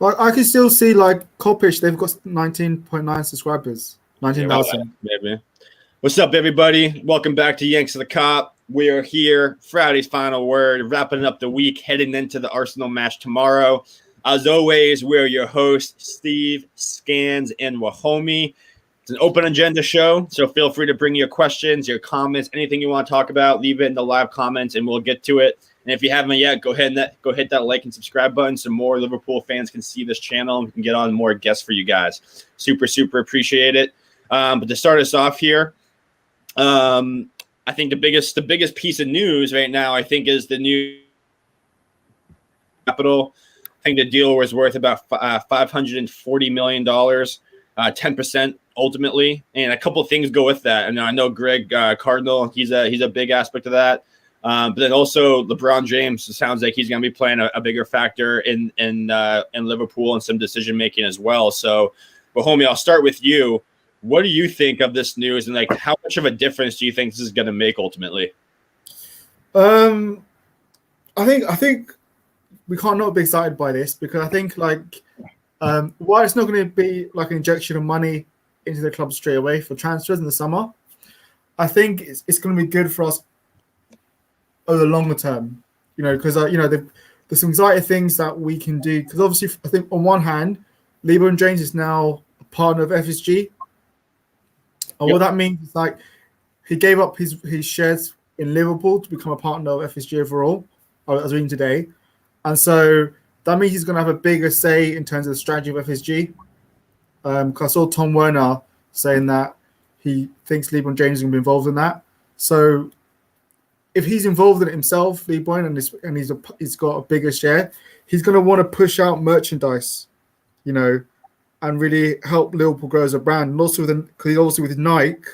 Like I can still see like Kopish, they've got 19.9 subscribers, 19,000. Maybe. What's up, everybody? Welcome back to Yanks of the Cop. We are here, Friday's final word, wrapping up the week, heading into the Arsenal match tomorrow. As always, we're your hosts, Steve, Scans, and Wahomie. It's an open agenda show, so feel free to bring your questions, your comments, anything you want to talk about. Leave it in the live comments, and we'll get to it. And if you haven't yet, go hit that like and subscribe button so more Liverpool fans can see this channel and we can get on more guests for you guys. Super, super appreciate it. But to start us off here, I think the biggest piece of news right now, I think, is the new capital. I think the deal was worth about $540 million, 10% ultimately, and a couple of things go with that. And I know Greg Cardinal, he's a big aspect of that. But then also LeBron James, it sounds like he's going to be playing a bigger factor in Liverpool and some decision making as well. So, but homie, I'll start with you. What do you think of this news, and like how much of a difference do you think this is going to make ultimately? I think we can't not be excited by this because I think while it's not going to be like an injection of money into the club straight away for transfers in the summer, I think it's going to be good for us over the longer term. Because there's some exciting things that we can do. Because obviously, I think on one hand, LeBron James is now a partner of FSG. And what that means is like he gave up his shares in Liverpool to become a partner of FSG overall, as I was reading today. And so that means he's going to have a bigger say in terms of the strategy of FSG. Because I saw Tom Werner saying that he thinks LeBron James is going to be involved in that. So if he's involved in it himself, LeBron, and he's got a bigger share, he's going to want to push out merchandise, and really help Liverpool grow as a brand. And also because with Nike,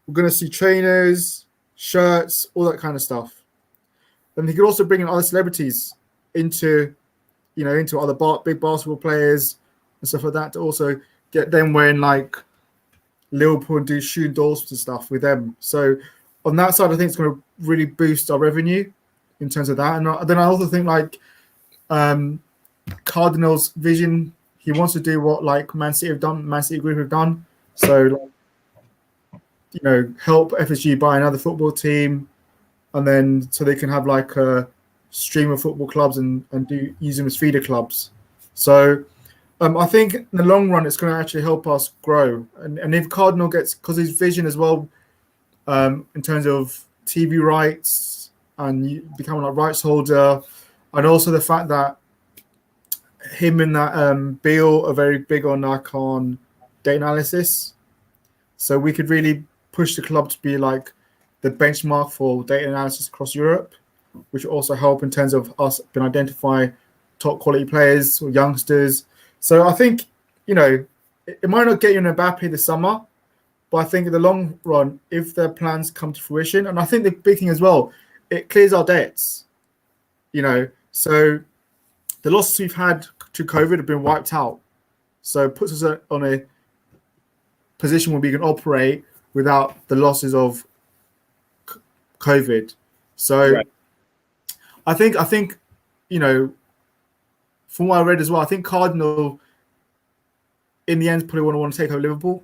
we're going to see trainers, shirts, all that kind of stuff. And he could also bring in other celebrities into other big basketball players and stuff like that to also get them wearing like Liverpool and do shoe endorsements and stuff with them. So on that side, I think it's going to really boost our revenue in terms of that. And then I also think Cardinal's vision, he wants to do what like Man City Group have done. So help FSG buy another football team, and then so they can have like a stream of football clubs and use them as feeder clubs. So I think in the long run, it's going to actually help us grow. And if Cardinal gets, because his vision as well, in terms of TV rights and becoming a rights holder, and also the fact that him and that Beal are very big on data analysis. So we could really push the club to be like the benchmark for data analysis across Europe, which will also help in terms of us being identify top quality players or youngsters. So I think, it might not get you an Mbappe this summer, but I think in the long run, if their plans come to fruition, and I think the big thing as well, it clears our debts. So the losses we've had to COVID have been wiped out. So it puts us on a position where we can operate without the losses of COVID. So right. I think from what I read as well, I think Cardinal in the end probably want to take over Liverpool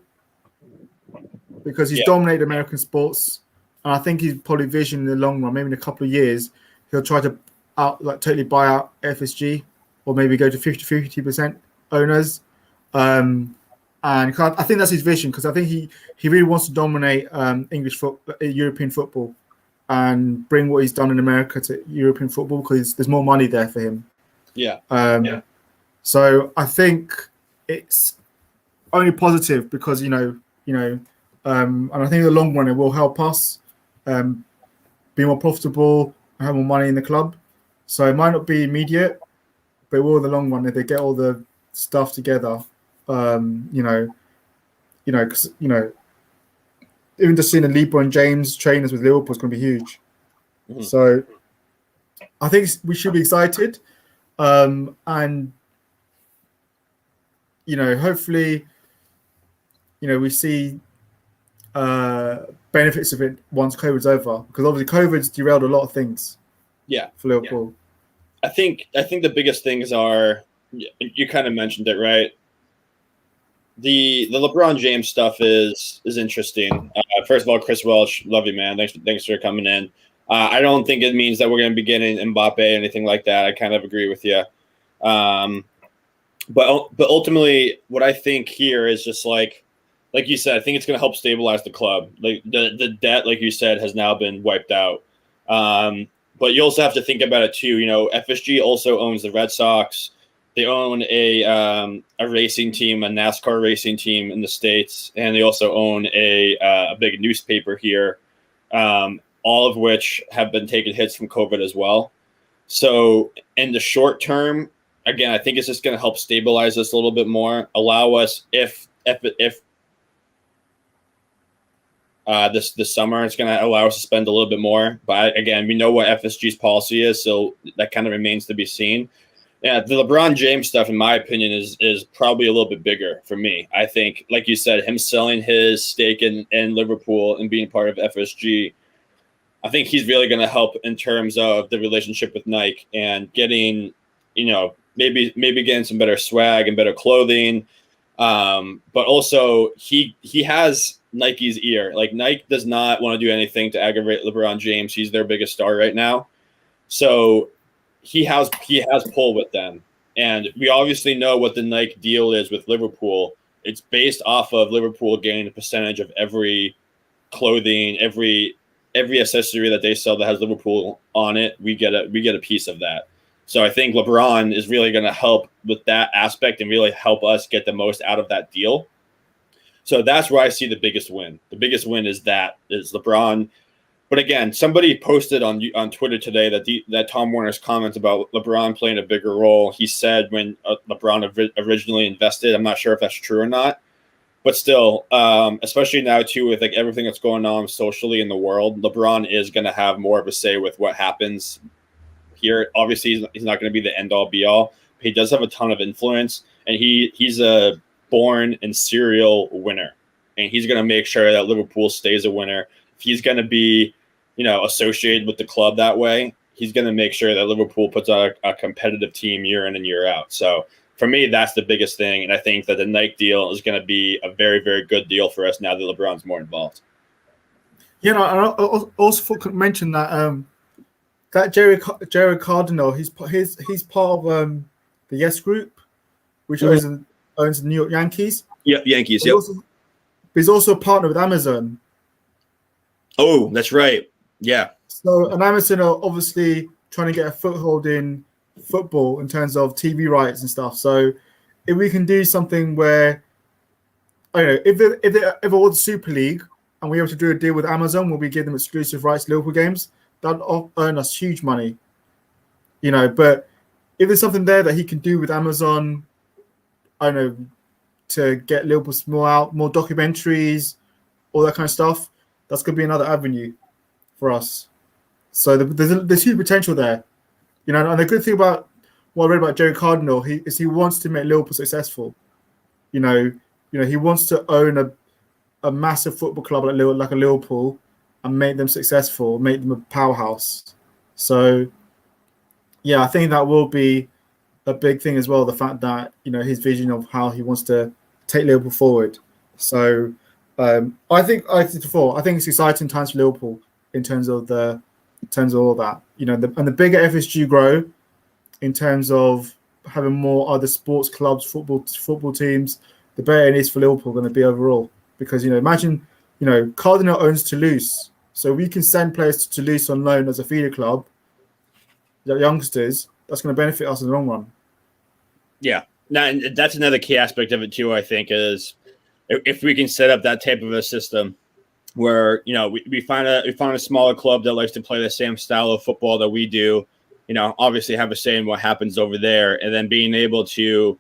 because he's dominated American sports, and I think he's probably vision in the long run, maybe in a couple of years, he'll try to totally buy out FSG or maybe go to 50% owners. And I think that's his vision, because I think he really wants to dominate European football and bring what he's done in America to European football, because there's more money there for him. So I think it's only positive because and I think in the long run it will help us be more profitable and have more money in the club. So it might not be immediate, but it will in the long run if they get all the stuff together. Because even just seeing the LeBron James trainers with Liverpool is going to be huge. Mm-hmm. So I think we should be excited. And hopefully, we see benefits of it once COVID's over, because obviously COVID's derailed a lot of things. Yeah, for Liverpool. Yeah. I think the biggest things are You kind of mentioned it, right? The LeBron James stuff is interesting. First of all, Chris Welch, love you, man. Thanks for coming in. I don't think it means that we're going to be getting Mbappe or anything like that. I kind of agree with you. But ultimately, what I think here is just like you said, I think it's going to help stabilize the club. Like the debt, like you said, has now been wiped out. But you also have to think about it too. FSG also owns the Red Sox. They own a racing team, a NASCAR racing team in the States, and they also own a big newspaper here, all of which have been taking hits from COVID as well. So in the short term, again, I think it's just going to help stabilize us a little bit more, allow us if this summer it's going to allow us to spend a little bit more. But again, we know what FSG's policy is, so that kind of remains to be seen. Yeah, the LeBron James stuff, in my opinion, is probably a little bit bigger for me. I think, like you said, him selling his stake in Liverpool and being part of FSG, I think he's really going to help in terms of the relationship with Nike and getting, maybe getting some better swag and better clothing. But also he has Nike's ear. Like, Nike does not want to do anything to aggravate LeBron James. He's their biggest star right now. So he has pull with them. And we obviously know what the Nike deal is with Liverpool. It's based off of Liverpool getting a percentage of every clothing, every accessory that they sell that has Liverpool on it. We get a piece of that. So I think LeBron is really going to help with that aspect and really help us get the most out of that deal. So that's where I see the biggest win. The biggest win is LeBron. But again, somebody posted on Twitter today that Tom Warner's comments about LeBron playing a bigger role. He said when LeBron originally invested. I'm not sure if that's true or not, but still, especially now too with like everything that's going on socially in the world, LeBron is going to have more of a say with what happens here. Obviously, he's not going to be the end all be all. But he does have a ton of influence, and he's a born and serial winner, and he's going to make sure that Liverpool stays a winner. If he's going to be, associated with the club that way, he's going to make sure that Liverpool puts out a competitive team year in and year out. So for me, that's the biggest thing. And I think that the Nike deal is going to be a very, very good deal for us now that LeBron's more involved. I also mention that that Jerry Cardinal, he's part of the Yes Group, which owns the New York Yankees. Yeah, Yankees. Yep. He's also a partner with Amazon. Oh, that's right. Yeah. So, and Amazon are obviously trying to get a foothold in football in terms of TV rights and stuff. So, if we can do something where, I don't know, if they ever were the Super League and we were to do a deal with Amazon where we give them exclusive rights to Liverpool games, that'd earn us huge money. But if there's something there that he can do with Amazon, I don't know, to get Liverpool more documentaries, all that kind of stuff, that's going to be another avenue for us. So there's huge potential there, And the good thing about what I read about Jerry Cardinal, he wants to make Liverpool successful. He wants to own a massive football club like a Liverpool and make them successful, make them a powerhouse. So, yeah, I think that will be a big thing as well. The fact that his vision of how he wants to take Liverpool forward. So. I think it's exciting times for Liverpool in terms of all that. And the bigger FSG grow in terms of having more other sports clubs, football teams, the better it is for Liverpool going to be overall. Because imagine Cardinal owns Toulouse, so we can send players to Toulouse on loan as a feeder club, youngsters. That's going to benefit us in the long run. Yeah, now that's another key aspect of it too. I think is. If we can set up that type of a system where, we find a smaller club that likes to play the same style of football that we do, obviously have a say in what happens over there. And then being able to,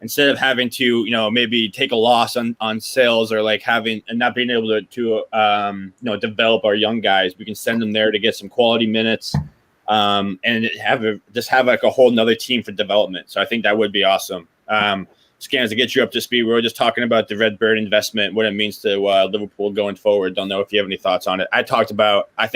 instead of having to, maybe take a loss on sales or like having and not being able to develop our young guys, we can send them there to get some quality minutes and have like a whole nother team for development. So I think that would be awesome. Scans to get you up to speed. We were just talking about the Redbird investment, what it means to Liverpool going forward. Don't know if you have any thoughts on it. I think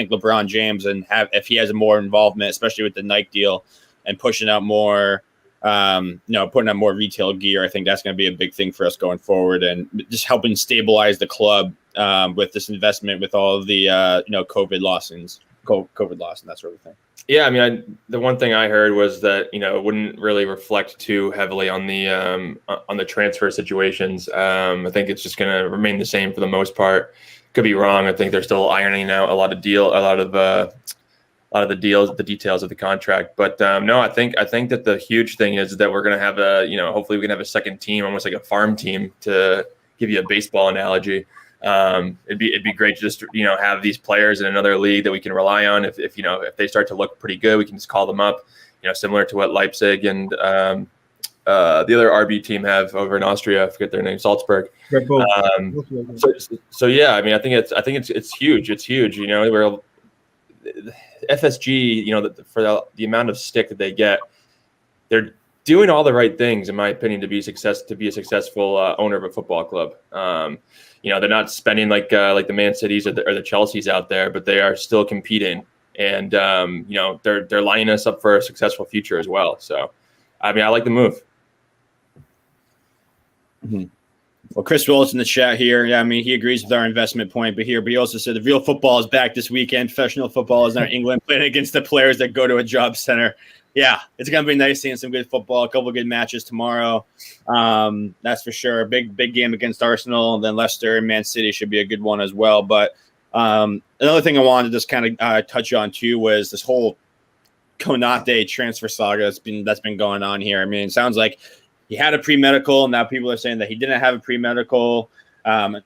LeBron James and if he has more involvement, especially with the Nike deal and pushing out more putting on more retail gear. I think that's going to be a big thing for us going forward, and just helping stabilize the club with this investment, with all of the COVID loss and that sort of thing. Yeah, I mean, the one thing I heard was that it wouldn't really reflect too heavily on the transfer situations. I think it's just going to remain the same for the most part. Could be wrong. I think they're still ironing out a lot of the details of the contract. But no, I think that the huge thing is that we're going to have hopefully we can have a second team, almost like a farm team, to give you a baseball analogy. It'd be great to just have these players in another league that we can rely on. If they start to look pretty good, we can just call them up. Similar to what Leipzig and the other RB team have over in Austria. I forget their name, Salzburg. Redbird. So yeah, I mean, I think it's huge. It's huge. We're FSG. For the amount of stick that they get, they're doing all the right things, in my opinion, to be a successful owner of a football club. They're not spending like the Man Cities or the Chelseas out there, but they are still competing, and they're lining us up for a successful future as well. So, I mean, I like the move. Mm-hmm. Well, Chris Willis in the chat here. Yeah, I mean, he agrees with our investment point, but he also said the real football is back this weekend. Professional football is in England, playing against the players that go to a job center. Yeah, it's going to be nice seeing some good football, a couple of good matches tomorrow. That's for sure. Big game against Arsenal, and then Leicester and Man City should be a good one as well. But another thing I wanted to just kind of touch on too was this whole Konate transfer saga that's been going on here. I mean, it sounds like he had a pre-medical, and now people are saying that he didn't have a pre-medical. I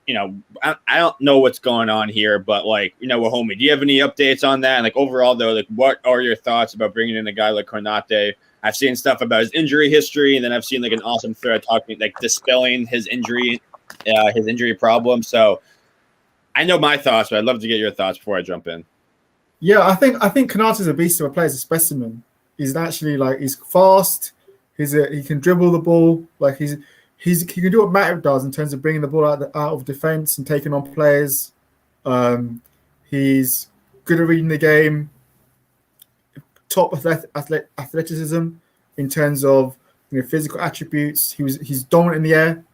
don't know what's going on here, but Wahomie, do you have any updates on that? And overall though, what are your thoughts about bringing in a guy like Konate? I've seen stuff about his injury history, and then I've seen an awesome thread talking dispelling his injury problem. So I know my thoughts, but I'd love to get your thoughts before I jump in. Yeah, I think Konate's a beast of a player. He's a specimen. He's actually he's fast. He can dribble the ball. He can do what Matip does in terms of bringing the ball out of defense and taking on players. He's good at reading the game. Top athleticism in terms of physical attributes. He's dominant in the air,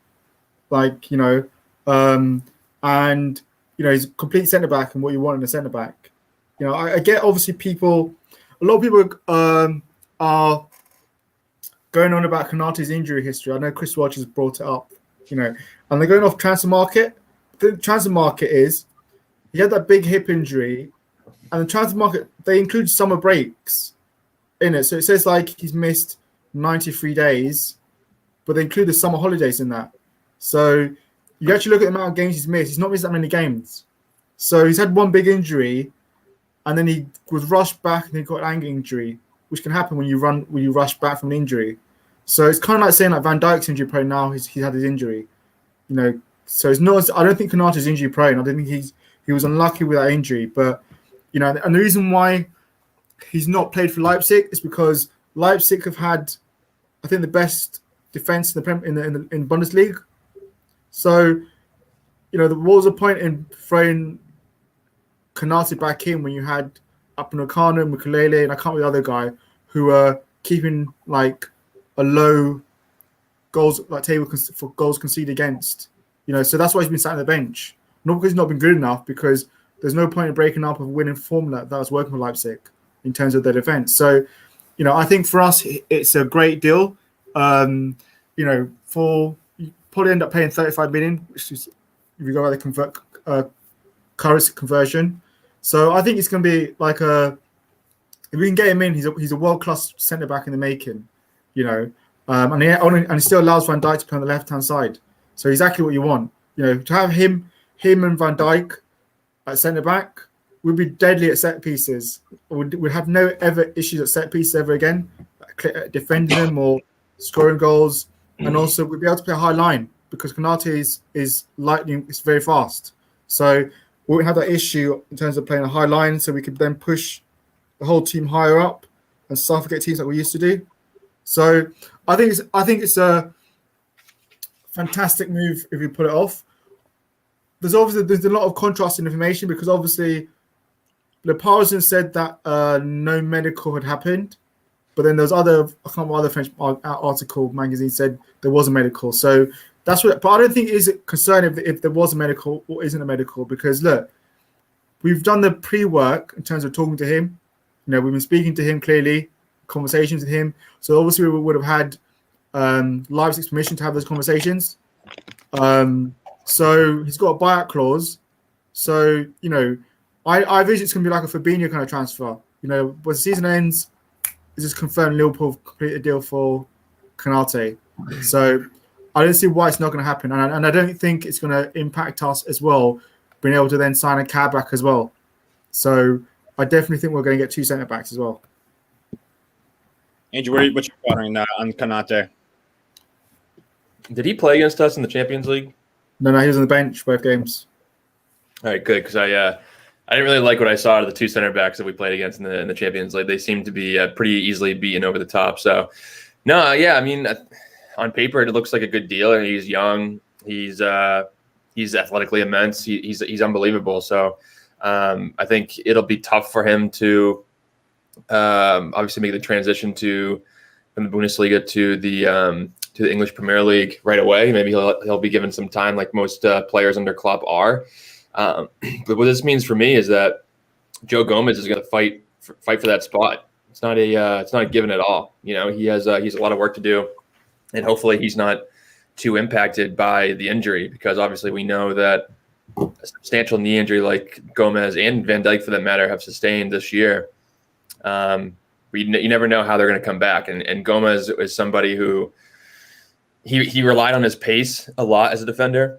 and he's a complete centre back and what you want in a centre back. I get obviously a lot of people are going on about Konate's injury history. I know Chris Welch has brought it up, and they're going off transfer market. The transfer market is he had that big hip injury, and the transfer market, they include summer breaks in it. So it says he's missed 93 days, but they include the summer holidays in that. So you actually look at the amount of games he's missed. He's not missed that many games. So he's had one big injury, and then he was rushed back and he got an ankle injury, which can happen when you rush back from an injury. So it's kind of like saying Van Dijk's injury prone now. He's had his injury, So it's not. I don't think Konate's injury prone. I don't think he was unlucky with that injury. But and the reason why he's not played for Leipzig is because Leipzig have had, I think, the best defense in in Bundesliga. So what was the point in throwing Konate back in when you had Upamecano, Mukulele, and I can't remember the other guy who were keeping a low goals table for goals conceded against. So that's why he's been sat on the bench. Not because he's not been good enough, because there's no point in breaking up a winning formula that was working for Leipzig in terms of their defense. So, I think for us it's a great deal. For you probably end up paying 35 million, which is if you go by the currency conversion. So I think it's going to be if we can get him in, he's a world-class centre-back in the making, and he still allows Van Dijk to play on the left-hand side. So exactly what you want, to have him and Van Dijk at centre-back would be deadly at set pieces. We'd have no ever issues at set pieces ever again, defending them or scoring goals, and also we'd be able to play a high line because Konate is lightning, it's very fast. So we wouldn't have that issue in terms of playing a high line, so we could then push the whole team higher up and suffocate teams like we used to do. So I think it's a fantastic move if you pull it off. There's a lot of contrasting information because obviously the Parsons said that no medical had happened, But then there's other, I can't remember, other French article magazine said there was a medical. So that's what. But I don't think it is a concern if there was a medical or isn't a medical, because look, we've done the pre-work in terms of talking to him. You know, we've been speaking to him clearly, conversations with him. So obviously we would have had Leipzig's permission to have those conversations. So he's got a buyout clause. So, you know, I envision it's going to be like a Fabinho kind of transfer. You know, when the season ends, it's just confirmed Liverpool complete a deal for Konate. So I don't see why it's not going to happen. And I don't think it's going to impact us as well, being able to then sign a cab back as well. So I definitely think we're going to get 2 centre-backs as well. Andrew, what's your thought on Konate? Did he play against us in the Champions League? No, he was on the bench both games. All right, good, because I didn't really like what I saw out of the 2 center backs that we played against in the Champions League. They seemed to be pretty easily beaten over the top. So, no, yeah, I mean, on paper it looks like a good deal. And he's young. He's athletically immense. He's unbelievable. So, I think it'll be tough for him to obviously make the transition from the Bundesliga to the English Premier League right away. Maybe he'll be given some time, like most players under Klopp are. But what this means for me is that Joe Gomez is going to fight for that spot. It's not a given at all. You know, he's a lot of work to do, and hopefully he's not too impacted by the injury, because obviously we know that a substantial knee injury like Gomez and Van Dijk, for that matter, have sustained this year. You never know how they're going to come back, and Gomez is somebody who he relied on his pace a lot as a defender.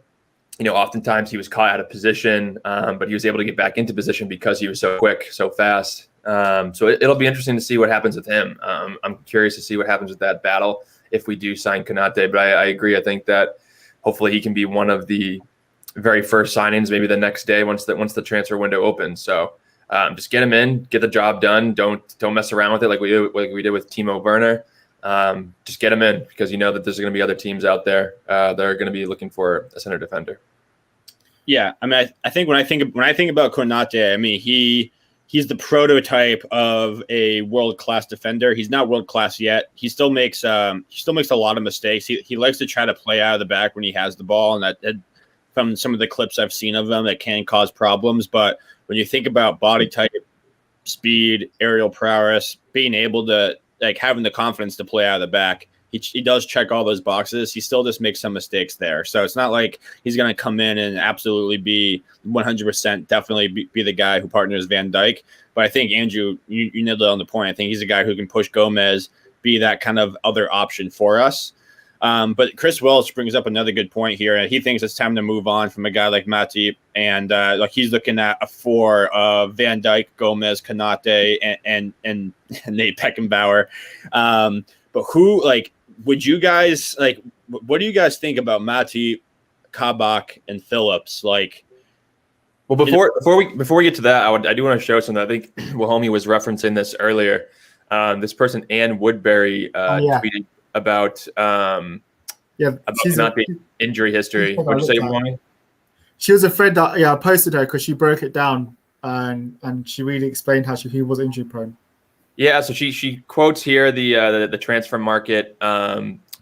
You know, oftentimes he was caught out of position, but he was able to get back into position because he was so quick, so fast. So it'll be interesting to see what happens with him. I'm curious to see what happens with that battle if we do sign Konate. But I agree. I think that hopefully he can be one of the very first signings, maybe the next day once the transfer window opens. So just get him in, get the job done. Don't mess around with it like we did with Timo Werner. Just get him in, because you know that there's going to be other teams out there that are going to be looking for a center defender. Yeah, I mean, I think when I think about Konate, I mean he's the prototype of a world-class defender. He's not world-class yet. He still makes a lot of mistakes. He likes to try to play out of the back when he has the ball, and that from some of the clips I've seen of him, that can cause problems. But when you think about body type, speed, aerial prowess, being able to having the confidence to play out of the back, he does check all those boxes. He still just makes some mistakes there. So it's not like he's going to come in and absolutely be 100% definitely be the guy who partners Van Dijk. But I think, Andrew, you nailed it on the point. I think he's a guy who can push Gomez, be that kind of other option for us. But Chris Welch brings up another good point here. He thinks it's time to move on from a guy like Matip, and he's looking at a 4 of Van Dijk, Gomez, Konate, and Nate Beckenbauer. But who, would you guys what do you guys think about Matip, Kabak, and Phillips? Well, before we get to that, I do want to show something. I think Wahomie was referencing this earlier. This person, Ann Woodbury, tweeted about not being injury history. What did you say, Wahomie? She was afraid that I posted her because she broke it down and she really explained how he was injury prone. Yeah, so she quotes here the transfer market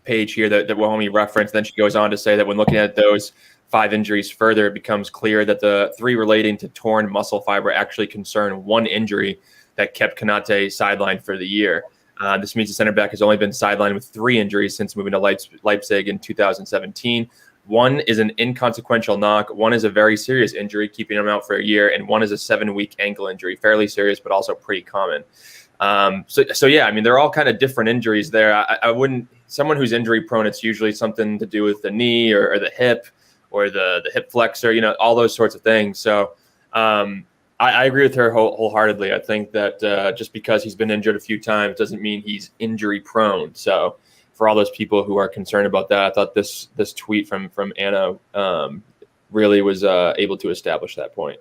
page here that Wahomie referenced. Then she goes on to say that when looking at those 5 injuries further, it becomes clear that the 3 relating to torn muscle fiber actually concern 1 injury that kept Konate sidelined for the year. This means the center back has only been sidelined with 3 injuries since moving to Leipzig in 2017. 1 is an inconsequential knock, 1 is a very serious injury, keeping him out for a year, and 1 is a 7-week ankle injury, fairly serious but also pretty common. So yeah, I mean, they're all kind of different injuries there. I wouldn't, someone who's injury prone, it's usually something to do with the knee or the hip or the hip flexor, all those sorts of things. So I agree with her wholeheartedly. I think that just because he's been injured a few times doesn't mean he's injury prone. So for all those people who are concerned about that, I thought this tweet from Anna really was able to establish that point.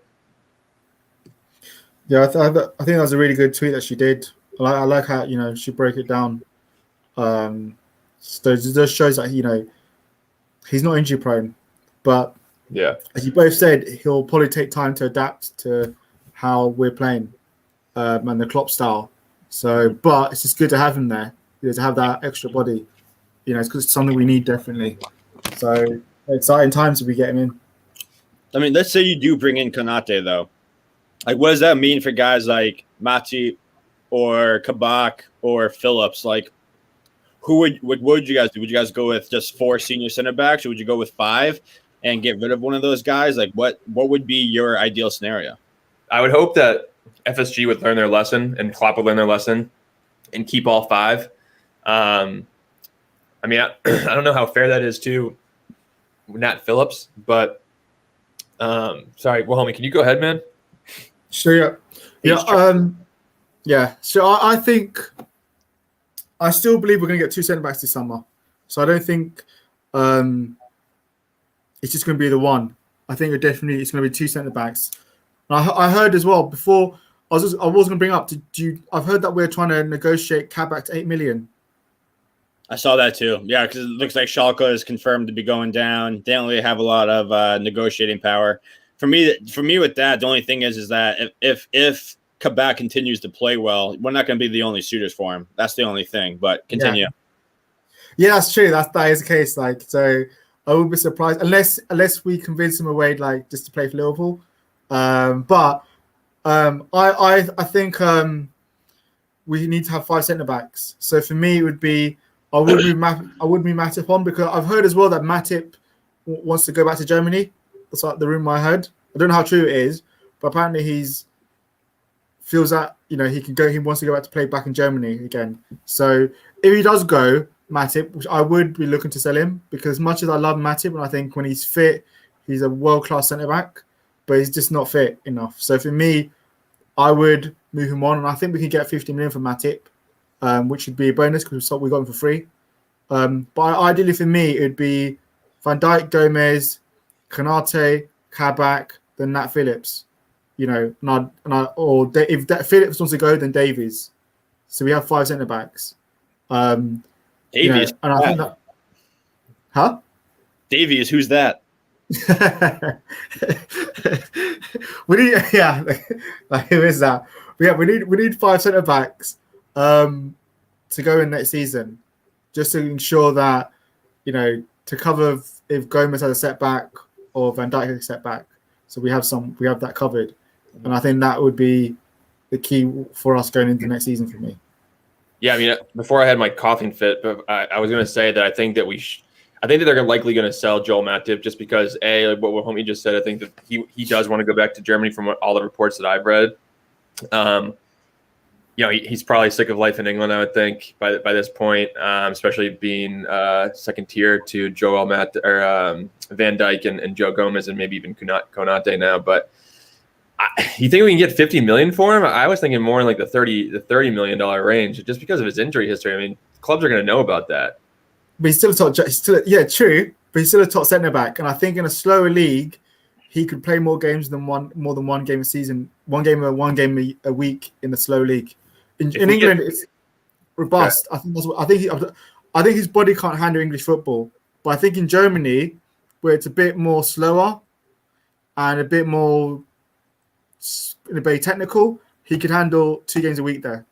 Yeah, I think that was a really good tweet that she did. I like how she broke it down. So it just shows that he's not injury prone, but yeah, as you both said, he'll probably take time to adapt to how we're playing and the Klopp style. So, but it's just good to have him there, to have that extra body. It's because it's something we need definitely. So exciting times if we get him in. I mean, let's say you do bring in Konate though. Like, what does that mean for guys like Matip or Kabak or Phillips? Like, what would you guys do? Would you guys go with just 4 senior center backs, or would you go with 5 and get rid of one of those guys? Like, what would be your ideal scenario? I would hope that FSG would learn their lesson and Klopp would learn their lesson and keep all 5. I mean, I don't know how fair that is to Nat Phillips, but sorry, well, homie, can you go ahead, man? Sure. Yeah. So I think I still believe we're going to get 2 centre backs this summer. So I don't think it's just going to be the one. I think it's going to be 2 centre backs. I heard as well before. I was going to bring up. I've heard that we're trying to negotiate Kabak to 8 million. I saw that too. Yeah, because it looks like Schalke is confirmed to be going down. They don't really have a lot of negotiating power. For me, with that, the only thing is that if Kabak continues to play well, we're not going to be the only suitors for him. That's the only thing. But continue. Yeah, that's true. That is the case. Like, so I would be surprised unless we convince him away, like just to play for Liverpool. But I think we need to have 5 centre backs. So for me, it would be I would move Matip on, because I've heard as well that Matip wants to go back to Germany. That's like the rumor I heard. I don't know how true it is, but apparently feels that he can go. He wants to go back to play back in Germany again. So if he does go, Matip, which I would be looking to sell him, because as much as I love Matip, and I think when he's fit, he's a world-class centre back, but he's just not fit enough. So for me, I would move him on, and I think we can get 50 million from Matip, which would be a bonus because we got him for free. But ideally for me, it would be Van Dijk, Gomez, Konate, Kabak, then Nat Phillips. If Phillips wants to go, then Davies. So we have 5 centre backs. Davies, and I think that, huh? Davies, who's that? We need, who is that? Yeah, we need 5 centre backs to go in next season, just to ensure that to cover if Gomez has a setback or Van Dijk has a setback. So we have that covered, and I think that would be the key for us going into next season for me. Yeah, I mean, before I had my coughing fit, but I was going to say that I think that I think that they're likely going to sell Joel Matip just because, like what homie just said, I think that he does want to go back to Germany from all the reports that I've read. He's probably sick of life in England, I would think, by this point, especially being second tier to Van Dijk and Joe Gomez and maybe even Konate now. But you think we can get 50 million for him? I was thinking more in like the $30 million range, just because of his injury history. I mean, clubs are going to know about that. But he's still true. But he's still a top centre back, and I think in a slower league, he could play more games than one game a season, one game a week in the slow league. In England, it's robust. Yeah. I think his body can't handle English football. But I think in Germany, where it's a bit more slower and a bit more very technical, he could handle 2 games a week there.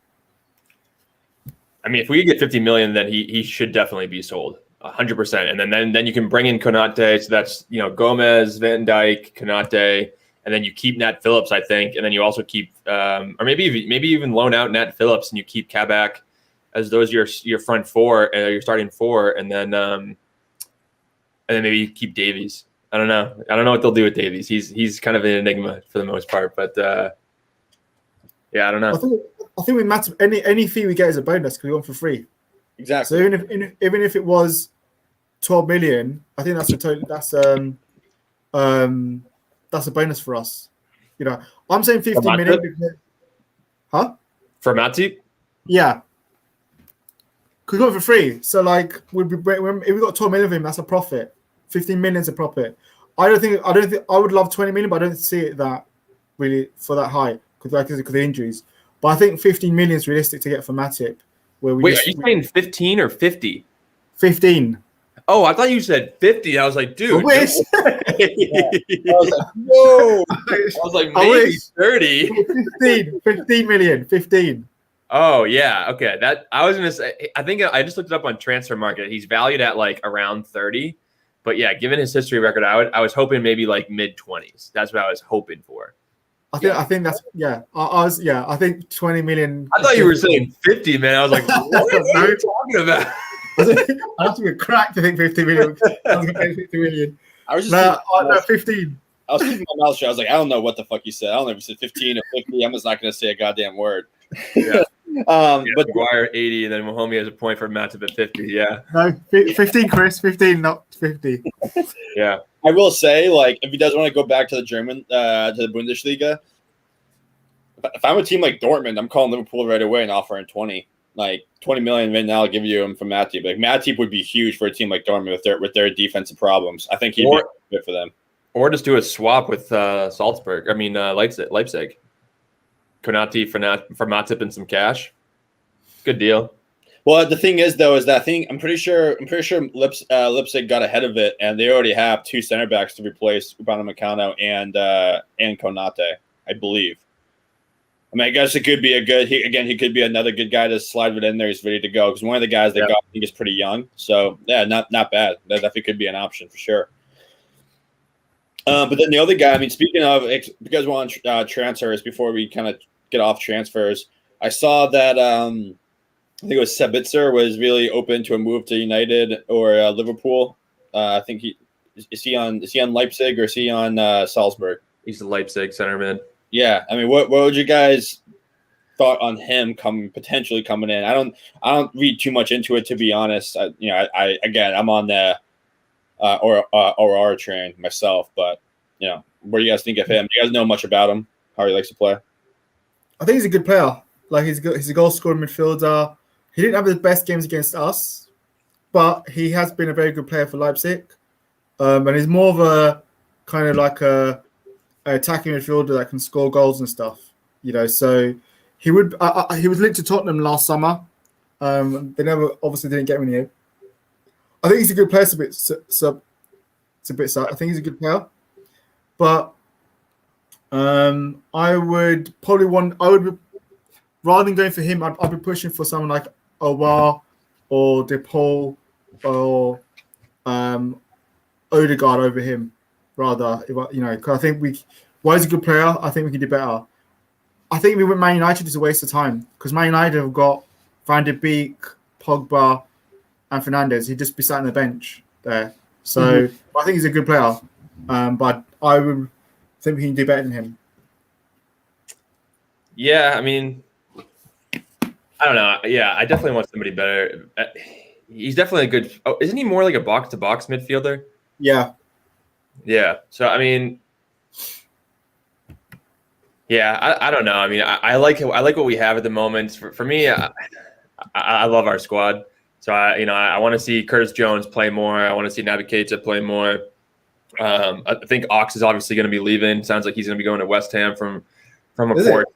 I mean, if we could get 50 million, then he should definitely be sold 100%. And then you can bring in Konate. So that's, Gomez, Van Dijk, Konate, and then you keep Nat Phillips, I think. And then you also keep, or maybe even loan out Nat Phillips and you keep Kabak as those your front 4, your starting 4. And then maybe you keep Davies. I don't know what they'll do with Davies. He's kind of an enigma for the most part, but yeah, I don't know. I think with Matip, any fee we get is a bonus because we want for free. Exactly. So even if it was 12 million, I think that's a total. That's a bonus for us. I'm saying 50 million. Because, huh? For Matip? Yeah. Because we want for free. So like, if we got 12 million of him, that's a profit. 15 million is a profit. I don't think I would love 20 million, but I don't see it that really for that high because of the injuries. But I think 15 million is realistic to get for Matip. Are you saying 15 or 50? 15. Oh, I thought you said 50. I was like, dude. I wish. I was like, whoa. I was like, maybe 30. 15 million. 15. Oh yeah, okay. That I was gonna say. I think I just looked it up on Transfer Market. He's valued at like around 30, but yeah, given his history record, I was hoping maybe like mid-20s. That's what I was hoping for. I think that's I think 20 million. I thought you were saying 50, man. I was like, what are you talking about? I have to be a crack to think 50 million. I was going to pay 50 million. I was just no, 15. I was keeping my mouth shut. I was like, I don't know what the fuck you said. I don't know if you said 15 or 50. I'm just not going to say a goddamn word. Yeah. But Maguire 80, and then Mahomey has a point for Matip at 50. Yeah. No, 15, Chris. 15, not 50. Yeah. I will say, like, if he does want to go back to the German, to the Bundesliga, if I'm a team like Dortmund, I'm calling Liverpool right away and offering 20. Like 20 million right now, I'll give you him for Matip. Like Matip would be huge for a team like Dortmund with their defensive problems. I think he'd be good for them. Or just do a swap with Salzburg. I mean Leipzig. Konate for Matip and some cash. Good deal. Well, the thing is, though, is that I'm pretty sure Leipzig got ahead of it, and they already have two center backs to replace Upamecano and Konate, I believe. I mean, I guess it could be he could be another good guy to slide it in there. He's ready to go because one of the guys they got, I think, is pretty young. So yeah, not bad. That definitely could be an option for sure. But then the other guy, I mean, speaking of, because we're on transfers, before we kind of get off transfers, I saw that I think it was Sabitzer was really open to a move to United or Liverpool. I think is he on Leipzig or is he on Salzburg? He's the Leipzig center mid. Yeah, I mean, what would you guys thought on him potentially coming in? I don't read too much into it, to be honest. I'm on the or train myself, but what do you guys think of him? Do you guys know much about him? How he likes to play? I think he's a good player. Like he's a goal scoring midfielder. He didn't have the best games against us, but he has been a very good player for Leipzig. And he's more of a kind of like a attacking midfielder that can score goals and stuff. So he would. He was linked to Tottenham last summer. They never obviously didn't get him in here. I think he's a good player. It's a bit sad. I think he's a good player, but I would rather than going for him, I'd be pushing for someone like Aouar or DePaul or Odegaard over him. Rather, because I think while he's a good player, I think we can do better. I think we went Man United is a waste of time because Man United have got Van de Beek, Pogba, and Fernandes. He'd just be sat on the bench there. So I think he's a good player, but I would think we can do better than him. Yeah, I mean, I don't know. Yeah, I definitely want somebody better. He's definitely a good. Oh, isn't he more like a box-to-box midfielder? Yeah. Yeah. So I mean, yeah, I don't know. I mean, I like what we have at the moment. For me, I love our squad. So I want to see Curtis Jones play more. I want to see Naby Keita play more. I think Ox is obviously going to be leaving. Sounds like he's going to be going to West Ham from report.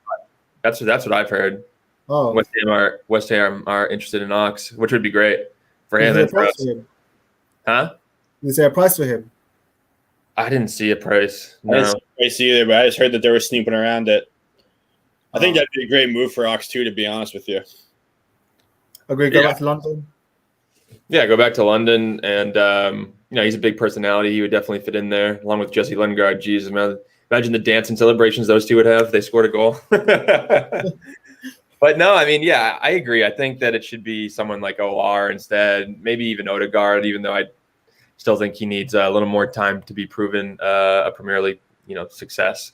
That's what I've heard. Oh, West Ham are interested in Ox, which would be great for him and for us. Huh? Is there a price for him? I didn't see a price. No. I didn't see a price either, but I just heard that they were snooping around it. I think that'd be a great move for Ox too, to be honest with you. Agree. Go back to London. Yeah, go back to London, and he's a big personality. He would definitely fit in there, along with Jesse Lingard. Jeez, imagine the dance and celebrations those two would have if they scored a goal. But no, I mean, yeah, I agree. I think that it should be someone like OR instead, maybe even Odegaard, even though I still think he needs a little more time to be proven a Premier League, success.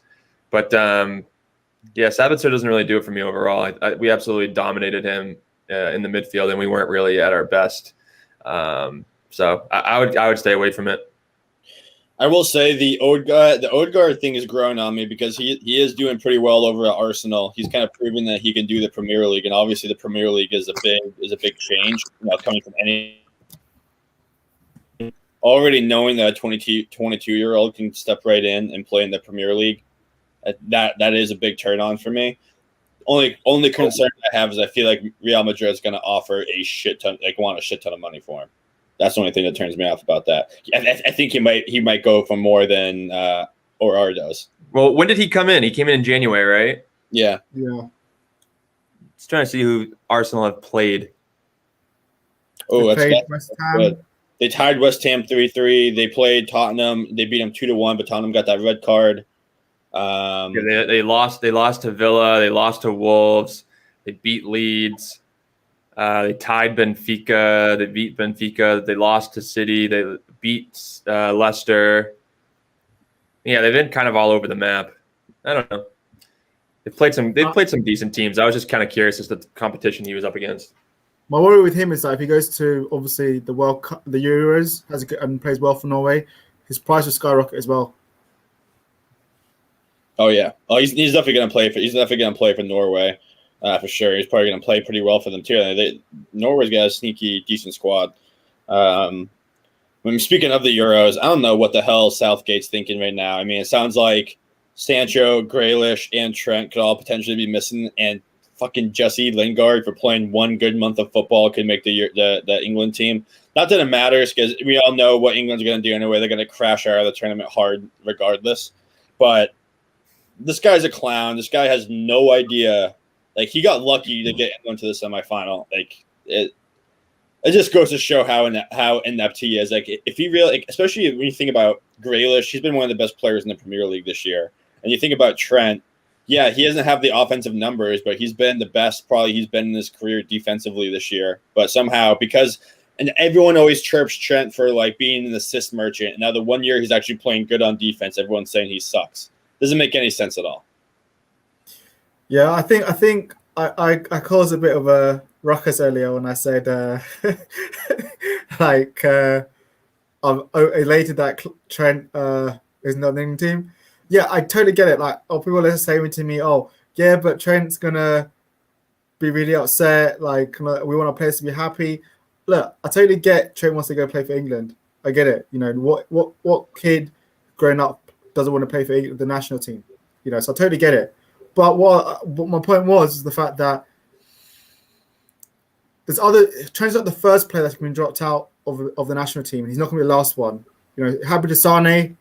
But yeah, Sabitzer doesn't really do it for me overall. We absolutely dominated him in the midfield, and we weren't really at our best. So I would stay away from it. I will say the Odegaard thing is growing on me because he is doing pretty well over at Arsenal. He's kind of proven that he can do the Premier League, and obviously the Premier League is a big change coming from any. Already knowing that a 22-year-old can step right in and play in the Premier League, that is a big turn on for me. Only concern I have is I feel like Real Madrid is going to offer a shit ton of money for him. That's the only thing that turns me off about that. I think he might go for more than Or does. Well, when did he come in? He came in January, right? Yeah. Yeah. Just trying to see who Arsenal have played. Oh, They that's played good. West Good. Ham. They tied West Ham 3-3. They played Tottenham. They beat them 2-1, but Tottenham got that red card. They lost. They lost to Villa. They lost to Wolves. They beat Leeds. They tied Benfica. They beat Benfica. They lost to City. They beat Leicester. Yeah, they've been kind of all over the map. I don't know. They've played some decent teams. I was just kind of curious as to the competition he was up against. My worry with him is that if he goes to obviously the World Cup, the Euros, and plays well for Norway, his price will skyrocket as well. Oh yeah. Oh, he's definitely going to play for. He's definitely going to play for Norway, for sure. He's probably going to play pretty well for them too. Norway's got a sneaky, decent squad. When speaking of the Euros, I don't know what the hell Southgate's thinking right now. I mean, it sounds like Sancho, Grealish, and Trent could all potentially be missing, and fucking Jesse Lingard for playing one good month of football could make the England team. Not that it matters, because we all know what England's going to do anyway. They're going to crash out of the tournament hard regardless. But this guy's a clown. This guy has no idea. Like, he got lucky to get England to the semifinal. Like, it just goes to show how inept he is. Like, if he really, like, especially when you think about Grealish, he's been one of the best players in the Premier League this year. And you think about Trent, yeah, he doesn't have the offensive numbers, but he's been the best probably he's been in his career defensively this year. But somehow, and everyone always chirps Trent for like being an assist merchant. And now the 1 year he's actually playing good on defense, everyone's saying he sucks. Doesn't make any sense at all. Yeah, I think I caused a bit of a ruckus earlier when I said I'm elated that Trent is not in the England team. Yeah, I totally get it. Like, people are saying to me, "Oh, yeah, but Trent's gonna be really upset. Like, we want our players to be happy." Look, I totally get Trent wants to go play for England. I get it. You know, what kid growing up doesn't want to play for the national team? You know, so I totally get it. But what my point was the fact that Trent's not the first player that's been dropped out of the national team, and he's not going to be the last one. You know, Happy Sane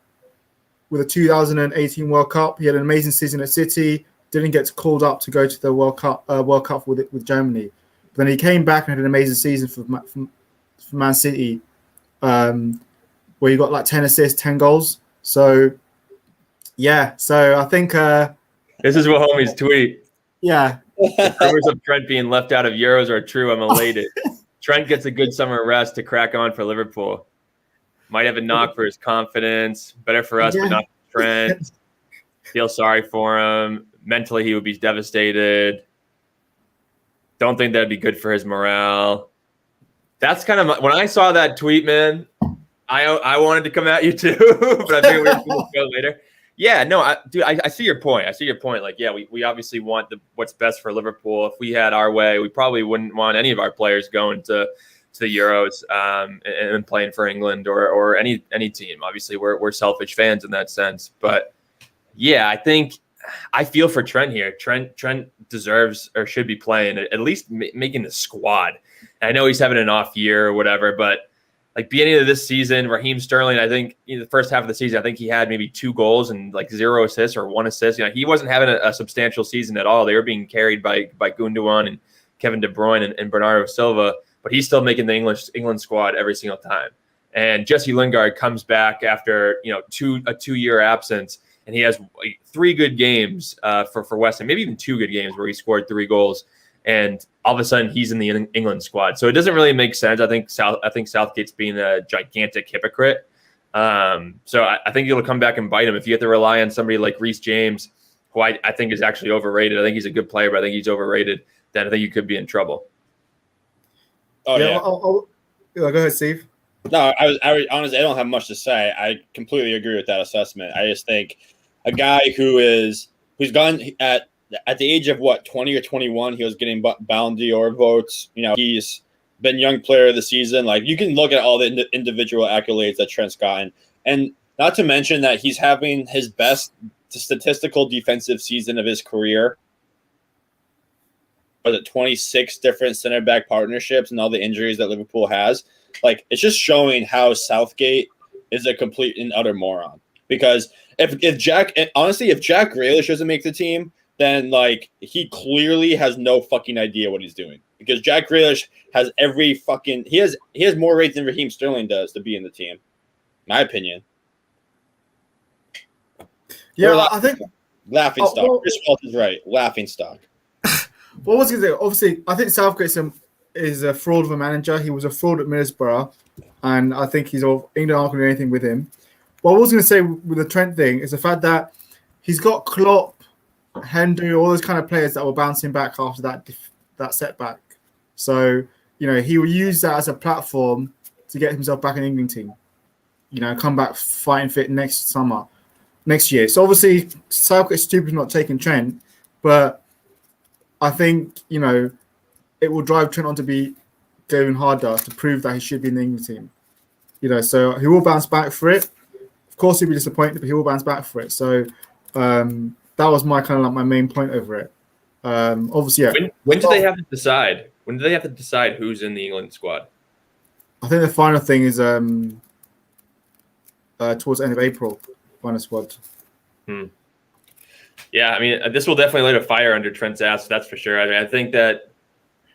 with the 2018 World Cup, he had an amazing season at City. Didn't get called up to go to the World Cup with Germany. But then he came back and had an amazing season for Man City, where he got like 10 assists, 10 goals. So yeah, so I think this is what homie's tweet. Yeah. The rumors of Trent being left out of Euros are true. I'm elated. Trent gets a good summer rest to crack on for Liverpool. Might have a knock for his confidence. Better for us, but not for Trent. Feel sorry for him. Mentally, he would be devastated. Don't think that'd be good for his morale. That's kind of when I saw that tweet, man. I wanted to come at you too, but I think we're going to go later. Yeah, no, I see your point. Like, yeah, we obviously want what's best for Liverpool. If we had our way, we probably wouldn't want any of our players going to the Euros and playing for England or any team. Obviously, we're selfish fans in that sense. But yeah, I feel for Trent here. Trent deserves or should be playing, at least making the squad. And I know he's having an off year or whatever, but like beginning of this season, Raheem Sterling, I think the first half of the season, I think he had maybe 2 goals and like 0 assists or 1 assist. You know, he wasn't having a substantial season at all. They were being carried by Gundogan and Kevin De Bruyne and Bernardo Silva, but he's still making the England squad every single time. And Jesse Lingard comes back after a 2-year absence, and he has 3 good games for West Ham, maybe even 2 good games where he scored 3 goals. And all of a sudden, he's in the England squad. So it doesn't really make sense. I think Southgate's being a gigantic hypocrite. So I think it'll come back and bite him if you have to rely on somebody like Reece James, who I think is actually overrated. I think he's a good player, but I think he's overrated. Then I think you could be in trouble. Oh yeah. Go ahead, Steve. No, I honestly I don't have much to say. I completely agree with that assessment. I just think a guy who's gone at the age of 20 or 21, he was getting Ballon d'Or votes. You know, he's been young player of the season. Like, you can look at all the individual accolades that Trent's gotten, and not to mention that he's having his best statistical defensive season of his career. Was it 26 different center back partnerships and all the injuries that Liverpool has? Like, it's just showing how Southgate is a complete and utter moron. Because if Jack Grealish doesn't make the team, then like he clearly has no fucking idea what he's doing, because Jack Grealish has he has more rates than Raheem Sterling does to be in the team, my opinion. Yeah, I think laughing stock. well, Chris Walt is right. Laughing stock. What was going to say? Obviously, I think Southgate is a fraud of a manager. He was a fraud at Middlesbrough, and I think England aren't going to do anything with him. What I was going to say with the Trent thing is the fact that he's got Klopp, Henry, all those kind of players that were bouncing back after that setback. So, he will use that as a platform to get himself back in the England team. Come back fighting fit next year. So obviously, Southgate's stupid not taking Trent, but I think, it will drive Trent on to be going harder to prove that he should be in the England team. So he will bounce back for it. Of course, he'll be disappointed, but he will bounce back for it. So that was my kind of like my main point over it. Obviously, yeah. When do they have to decide? When do they have to decide who's in the England squad? I think the final thing is towards the end of April, final squad. Yeah, I mean, this will definitely light a fire under Trent's ass, that's for sure. I mean, I think that,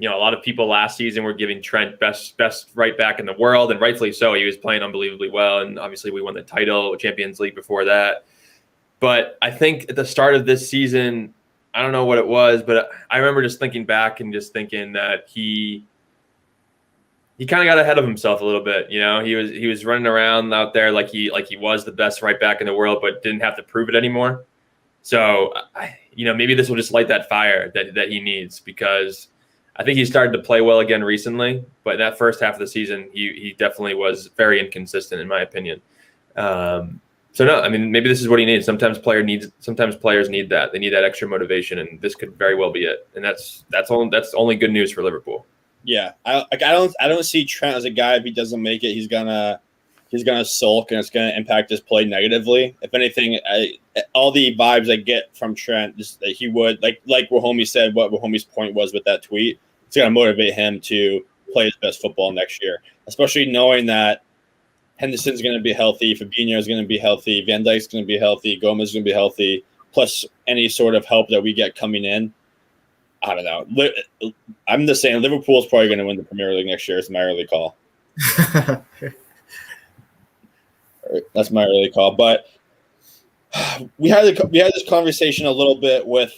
a lot of people last season were giving Trent best right back in the world, and rightfully so. He was playing unbelievably well, and obviously we won the title, Champions League before that. But I think at the start of this season, I don't know what it was, but I remember just thinking back and just thinking that he kind of got ahead of himself a little bit. He was running around out there like he was the best right back in the world, but didn't have to prove it anymore. So, maybe this will just light that fire that he needs, because I think he started to play well again recently, but in that first half of the season, he definitely was very inconsistent, in my opinion. So no, I mean, maybe this is what he needs. Sometimes players need that. They need that extra motivation, and this could very well be it. And that's only good news for Liverpool. Yeah, I don't see Trent as a guy, if he doesn't make it, he's gonna sulk, and it's gonna impact his play negatively. If anything, all the vibes I get from Trent is that he would, like Wahomie said, what Wahomie's point was with that tweet, it's gonna motivate him to play his best football next year, especially knowing that Henderson's going to be healthy, Fabinho's going to be healthy, Van Dijk's going to be healthy, Gomez is going to be healthy, plus any sort of help that we get coming in. I don't know. I'm just saying Liverpool's probably going to win the Premier League next year. It's my early call. That's my early call. But we had this conversation a little bit with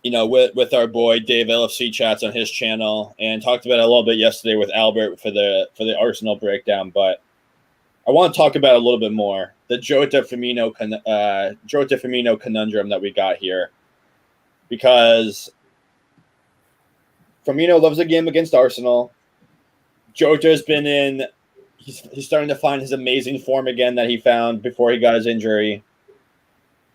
with our boy Dave LFC Chats on his channel, and talked about it a little bit yesterday with Albert for the Arsenal breakdown. But I want to talk about it a little bit more, the Jota Firmino conundrum that we got here, because Firmino loves a game against Arsenal. Jota's been he's starting to find his amazing form again that he found before he got his injury.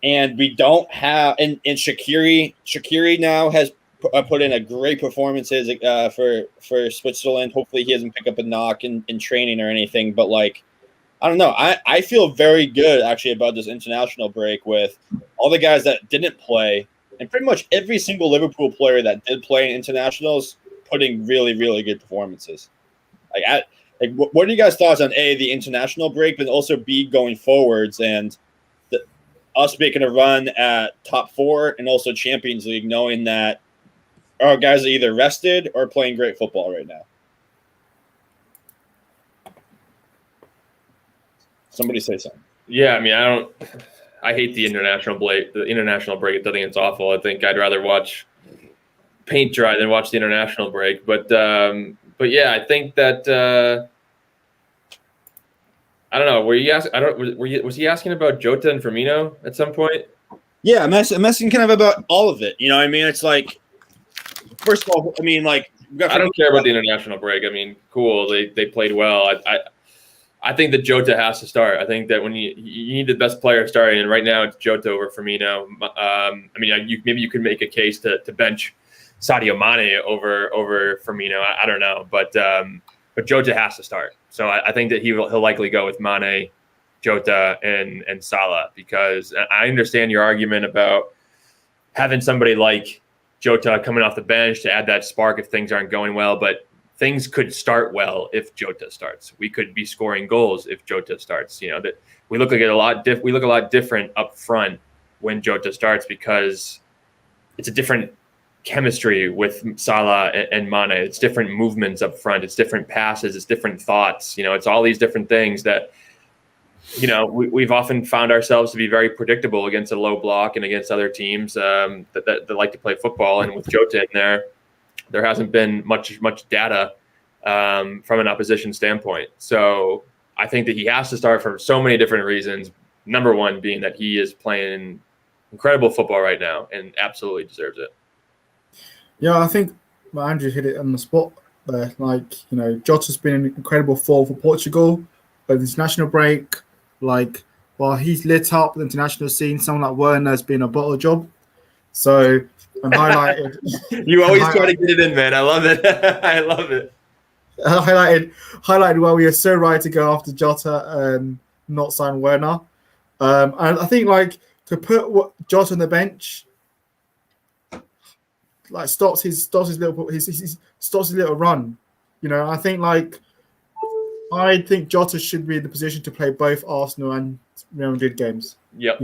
And we don't have, and Shaqiri now has put in a great performances for Switzerland. Hopefully he doesn't pick up a knock in training or anything. But I don't know. I feel very good actually about this international break with all the guys that didn't play, and pretty much every single Liverpool player that did play in internationals putting really, really good performances. What are you guys' thoughts on the international break, but also B, going forwards, and us making a run at top 4 and also Champions League, knowing that our guys are either rested or playing great football right now? Somebody say something. Yeah, I mean, I hate the international break. I think it's awful. I think I'd rather watch paint dry than watch the international break. But yeah, I think that I don't know. Was he asking about Jota and Firmino at some point? Yeah, I'm asking kind of about all of it. You know what I mean? It's like, first of all, I mean, I don't care about the international break. I mean, cool. They played well. I think that Jota has to start. I think that when you need the best player starting, and right now it's Jota over Firmino. I mean, maybe you could make a case to bench Sadio Mane over Firmino. I don't know, but Jota has to start. So I think that he'll likely go with Mane, Jota, and Salah, because I understand your argument about having somebody like Jota coming off the bench to add that spark if things aren't going well, but things could start well if Jota starts. We could be scoring goals if Jota starts. That we look a lot different up front when Jota starts, because it's a different chemistry with Salah and Mane. It's different movements up front. It's different passes. It's different thoughts. It's all these different things that, we've often found ourselves to be very predictable against a low block and against other teams that like to play football. And with Jota in there hasn't been much data from an opposition standpoint. So I think that he has to start for so many different reasons. Number one being that he is playing incredible football right now and absolutely deserves it. Yeah, I think Andrew hit it on the spot there. Jota's been an incredible form for Portugal over this national break. While he's lit up the international scene, someone like Werner has been a bottle job. So I'm highlighted. You always try to get it in, man. I love it. I love it. Highlighted while we are so right to go after Jota, not sign Werner. And I think to put Jota on the bench, stops his little run. I think Jota should be in the position to play both Arsenal and Real Madrid games. Yep.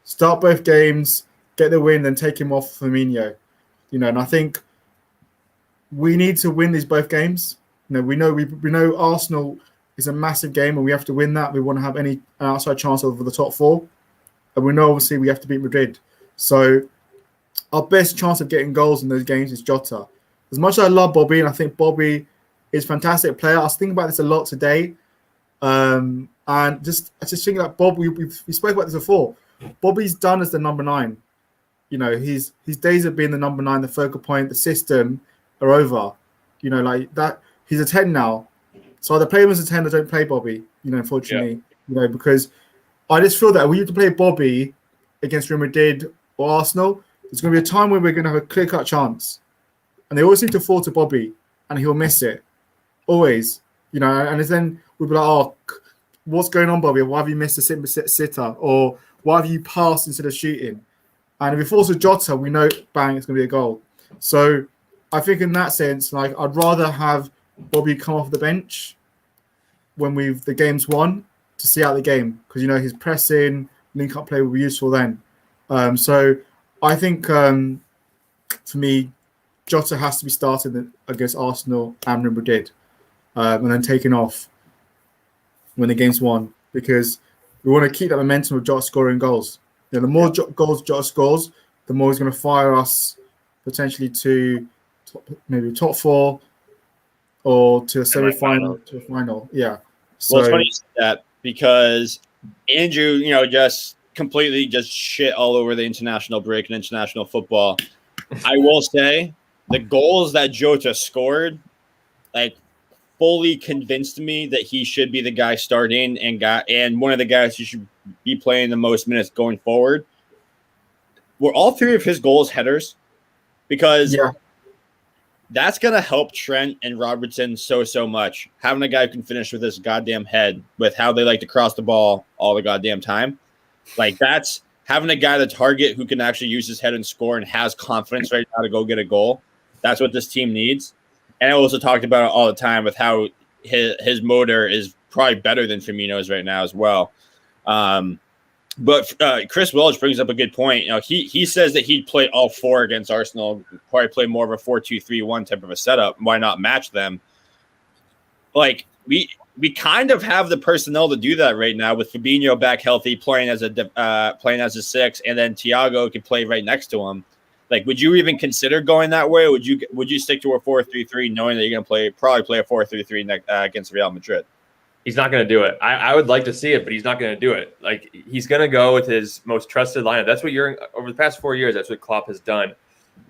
Start both games, get the win, then take him off Firmino. And I think we need to win these both games. We know Arsenal is a massive game, and we have to win that. We want to have any outside chance over the top four, and we know obviously we have to beat Madrid. So our best chance of getting goals in those games is Jota. As much as I love Bobby, and I think Bobby is a fantastic player, I was thinking about this a lot today. And I just think that Bob, we spoke about this before. Bobby's done as the number 9. His days of being the number 9, the focal point, the system are over. That he's a 10 now. So either play him as a 10 or don't play Bobby, unfortunately. Yeah. Because I just feel that when you have to play Bobby against Real Madrid or Arsenal, there's going to be a time where we're going to have a clear-cut chance. And they always seem to fall to Bobby, and he'll miss it. Always. And then we'll be like, oh, what's going on, Bobby? Why have you missed a sitter? Or why have you passed instead of shooting? And if it falls to Jota, we know, bang, it's going to be a goal. So I think in that sense, I'd rather have Bobby come off the bench when the game's won to see out the game, because his pressing, link-up play will be useful then. So I think for me, Jota has to be started against Arsenal and Real Madrid, and then taken off when the game's won, because we want to keep that momentum of Jota scoring goals. The more goals Jota scores, the more he's going to fire us potentially to maybe top 4 or to a semi-final, to a final. Yeah. So, it's funny you said that, because Andrew, just completely just shit all over the international break and international football. I will say the goals that Jota scored, fully convinced me that he should be the guy starting and one of the guys who should be playing the most minutes going forward. Were all 3 of his goals headers? Because that's going to help Trent and Robertson so much. Having a guy who can finish with his goddamn head, with how they like to cross the ball all the goddamn time. That's having a guy, the target, who can actually use his head and score and has confidence right now to go get a goal. That's what this team needs. And I also talked about it all the time with how his motor is probably better than Firmino's right now as well. But Chris Welch brings up a good point. He says that he'd play all 4 against Arsenal, probably play more of a 4-2-3-1 type of a setup. Why not match them? We kind of have the personnel to do that right now, with Fabinho back healthy, playing as a 6, and then Thiago could play right next to him. Would you even consider going that way? Or would you stick to a 4-3-3, knowing that you're going to probably play a 4-3-3 against Real Madrid? He's not going to do it. I would like to see it, but he's not going to do it. He's going to go with his most trusted lineup. That's what over the past 4 years, that's what Klopp has done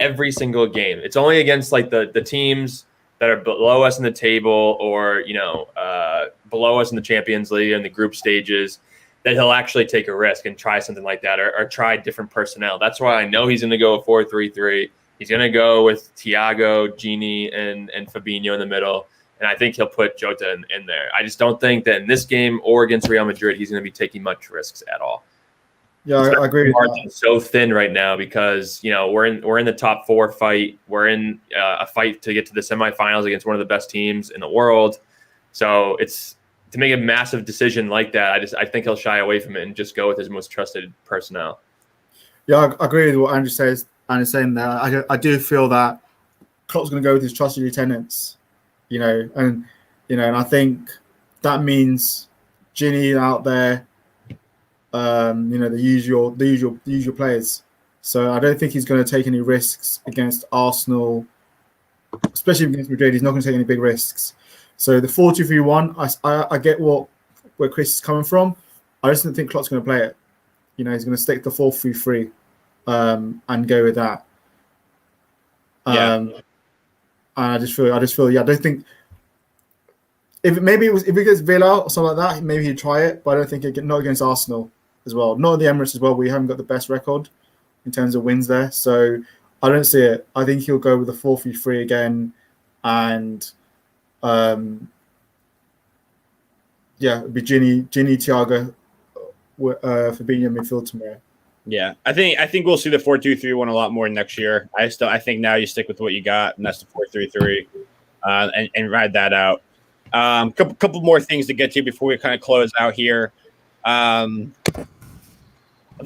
every single game. It's only against the teams that are below us in the table, or below us in the Champions League and the group stages, that he'll actually take a risk and try something like that, or try different personnel. That's why I know he's going to go 4-3-3. He's going to go with Thiago, Gini, and Fabinho in the middle. And I think he'll put Jota in there. I just don't think that in this game or against Real Madrid, he's going to be taking much risks at all. Yeah, I agree. Margin's so thin right now because we're in the top 4 fight. We're in a fight to get to the semifinals against one of the best teams in the world. So it's to make a massive decision like that. I think he'll shy away from it and just go with his most trusted personnel. Yeah, I agree with what Andrew says. And is saying there. I do feel that Klopp's going to go with his trusted lieutenants, and I think that means Ginny out there, the usual players. So I don't think he's going to take any risks against Arsenal, especially against Madrid. He's not going to take any big risks. So the 4-2-3-1, I get where Chris is coming from. I just don't think Klopp's going to play it. He's going to stick to 4-3-3 and go with that. And I just feel, I don't think if it gets Villa or something like that, maybe he'd try it, but I don't think not against Arsenal as well. Not at the Emirates as well. We haven't got the best record in terms of wins there, so I don't see it. I think he'll go with the 4-3-3 again, and it'd be Ginny, Thiago, Fabinho midfield tomorrow. Yeah, I think we'll see the 4-2-3-1 a lot more next year. I think now you stick with what you got, and that's the 4-3-3, and ride that out. Couple more things to get to before we kind of close out here.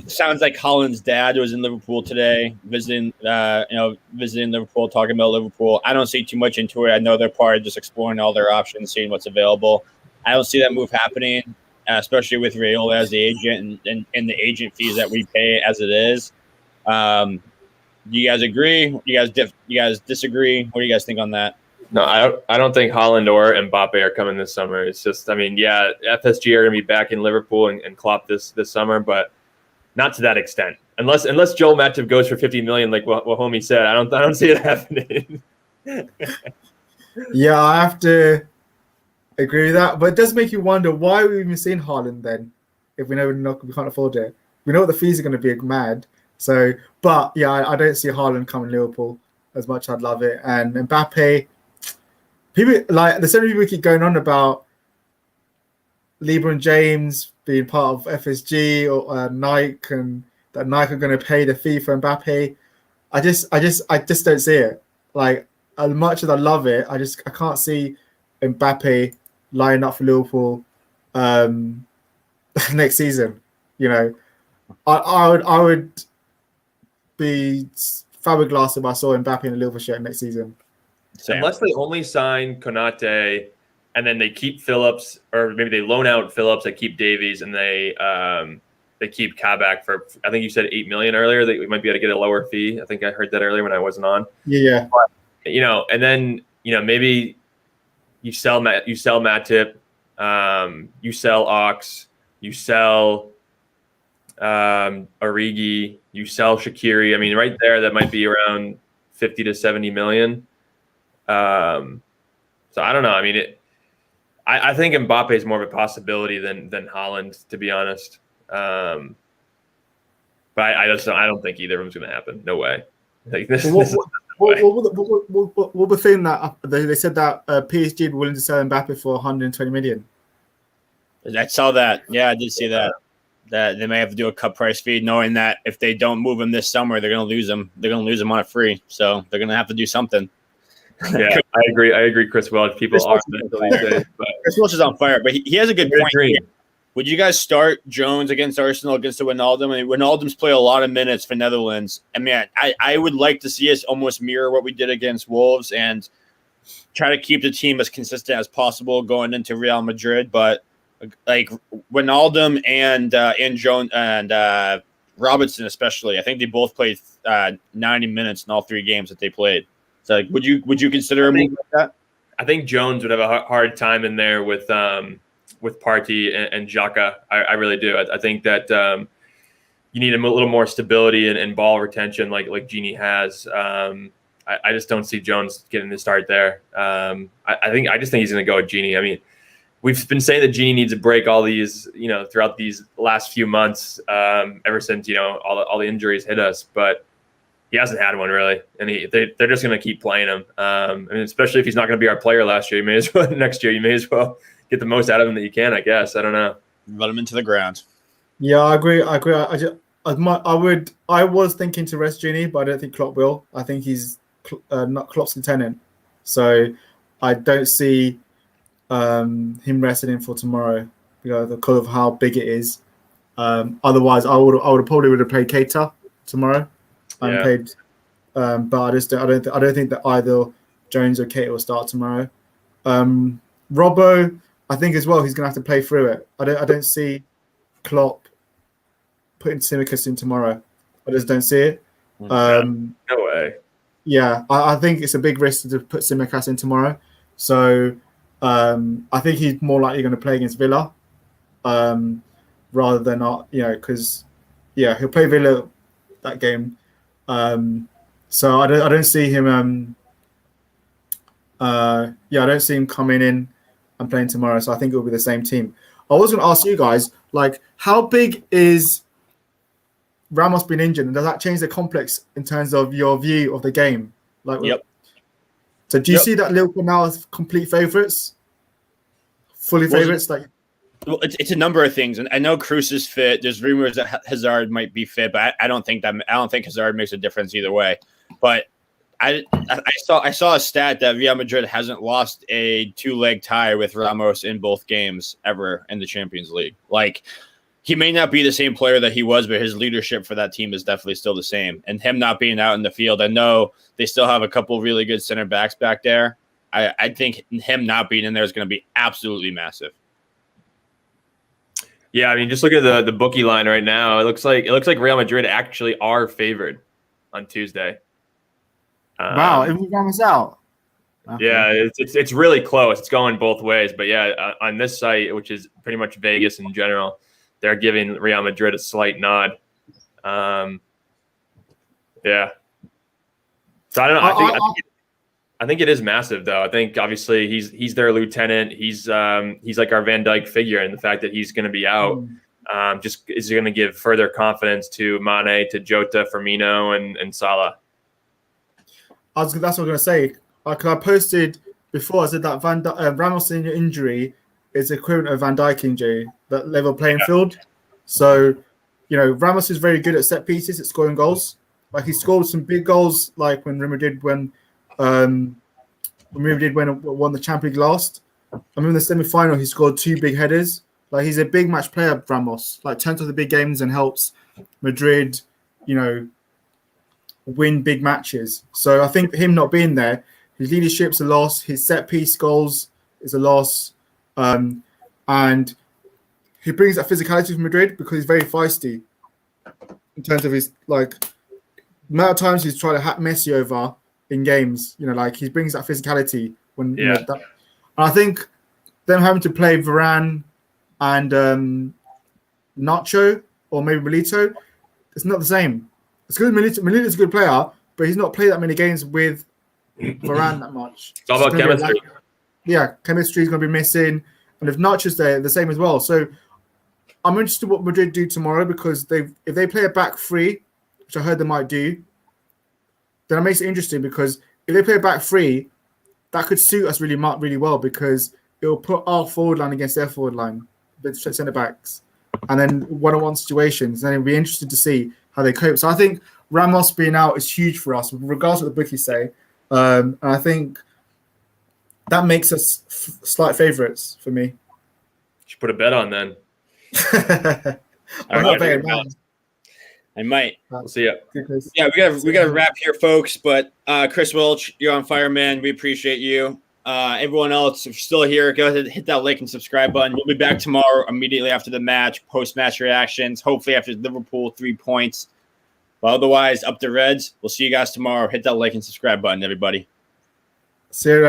Sounds like Haaland's dad was in Liverpool today, visiting Liverpool, talking about Liverpool. I don't see too much into it. I know they're part of just exploring all their options, seeing what's available. I don't see that move happening, especially with Raiola as the agent and the agent fees that we pay as it is. Do you guys agree? You guys disagree? What do you guys think on that? No, I don't think Haaland or Mbappe are coming this summer. It's just, FSG are going to be back in Liverpool and Klopp this summer, but not to that extent. Unless Joel Matip goes for 50 million, like what homie said, I don't see it happening. Yeah, I have to agree with that, but it does make you wonder why we've even seen Haaland then, if we know we can't afford it. We know what the fees are going to be mad. So, but yeah, I don't see Haaland coming to Liverpool as much as I'd love it. And Mbappe, people like there's so many people keep going on about LeBron James being part of FSG or Nike, and that Nike are going to pay the fee for Mbappe. I just don't see it. Like, as much as I love it, I can't see Mbappe lining up for Liverpool next season. I would be flabbergasted if I saw Mbappe in a Liverpool shirt next season. Unless they only sign Konate and then they keep Phillips, or maybe they loan out Phillips, they keep Davies, and they keep Kabak for, I think you said 8 million earlier, that we might be able to get a lower fee. I think I heard that earlier when I wasn't on. Yeah. But, and then maybe you sell Matip, you sell Ox, you sell Origi, you sell Shaqiri. Right there, that might be around 50 to 70 million. So I don't know. I think Mbappe is more of a possibility than Haaland, to be honest. But I don't think either of them's going to happen. No way. Like this. What the thing that they said that PSG were willing to sell Mbappe for 120 million? I saw that. Yeah, I did see that. That they may have to do a cut price fee, knowing that if they don't move him this summer, they're going to lose him. They're going to lose him on a free, so they're going to have to do something. Yeah, I agree. Chris Welch. People are mental these days, but Chris Welch is on fire, but he has a good point. Would you guys start Jones against Arsenal against the Wijnaldum? Wijnaldum's played a lot of minutes for Netherlands. I would like to see us almost mirror what we did against Wolves and try to keep the team as consistent as possible going into Real Madrid. But like Wijnaldum and Jones and Robinson especially, I think they both played 90 minutes in all 3 games that they played. So like, would you consider a move like that? I think Jones would have a hard time in there with Partey and Jota. I really do. I think that you need a little more stability and ball retention like Gini has. I just don't see Jones getting the start there. I just think he's going to go with Gini. We've been saying that Gini needs to break all these, throughout these last few months, ever since, all the injuries hit us, but he hasn't had one really. And they're just going to keep playing him. Especially if he's not going to be our player next year, you may as well get the most out of him that you can, I guess. I don't know. Run him into the ground. Yeah, I agree. I was thinking to rest Gini, but I don't think Klopp will. I think he's not Klopp's lieutenant. So I don't see him resting him for tomorrow because of how big it is. Otherwise, I would have played Keita tomorrow. Yeah. Played, but I don't think that either Jones or Kate will start tomorrow. Robbo, I think as well, he's going to have to play through it. I don't see Klopp putting Tsimikas in tomorrow. I just don't see it. No way. Yeah, I think it's a big risk to put Tsimikas in tomorrow. So I think he's more likely going to play against Villa rather than not, because he'll play Villa that game. So I don't see him. I don't see him coming in and playing tomorrow. So I think it will be the same team. I was going to ask you guys, like, how big is Ramos being injured, and does that change the complex in terms of your view of the game? Like, yep. So do you see that Liverpool now as complete favourites, fully favourites? Well, it's a number of things, and I know Kroos is fit. There's rumors that Hazard might be fit, but I don't think Hazard makes a difference either way. But I saw a stat that Real Madrid hasn't lost a 2-leg tie with Ramos in both games ever in the Champions League. Like, he may not be the same player that he was, but his leadership for that team is definitely still the same. And him not being out in the field, I know they still have a couple of really good center backs back there. I think him not being in there is going to be absolutely massive. Yeah, I mean, just look at the bookie line right now. It looks like Real Madrid actually are favored on Tuesday. Wow, if we Ramos out. Okay. Yeah, it's really close. It's going both ways. But yeah, on this site, which is pretty much Vegas in general, they're giving Real Madrid a slight nod. Yeah. So I don't know. I think it is massive, though. I think obviously he's their lieutenant. He's like our Van Dijk figure, and the fact that he's going to be out just is going to give further confidence to Mane, to Jota, Firmino, and Salah. That's what I'm going to say. Because I posted before, I said that Ramos injury is equivalent of Van Dijk injury, that level playing field. So, Ramos is very good at set pieces, at scoring goals. Like, he scored some big goals, like when Real Madrid won the Champions League last. I remember in the semi-final, he scored 2 big headers. Like, he's a big match player, Ramos. Like, turns off the big games and helps Madrid, win big matches. So I think him not being there, his leadership's a loss. His set piece goals is a loss. And he brings that physicality from Madrid because he's very feisty in terms of his, like, amount of times he's tried to hack Messi over in games. Like, he brings that physicality when and I think them having to play Varane and Nacho or maybe Milito, it's not the same. It's good. Milito's a good player, but he's not played that many games with Varane that much. It's all about chemistry. Chemistry is going to be missing. And if Nacho's there, the same as well. So I'm interested in what Madrid do tomorrow, because if they play a back 3, which I heard they might do, then it makes it interesting, because if they play a back 3, that could suit us really well, because it will put our forward line against their forward line, the centre backs, and then one-on-one situations. And it'll be interesting to see how they cope. So I think Ramos being out is huge for us, regardless of what the bookies say. And I think that makes us slight favourites for me. Should put a bet on then. I'm not betting, man. I might. We'll see ya. Yeah, we got to wrap here, folks. But Chris Welch, you're on fire, man. We appreciate you. Everyone else, if you're still here, go ahead and hit that like and subscribe button. We'll be back tomorrow immediately after the match, post-match reactions, hopefully after Liverpool 3 points. But otherwise, up the Reds. We'll see you guys tomorrow. Hit that like and subscribe button, everybody. See you.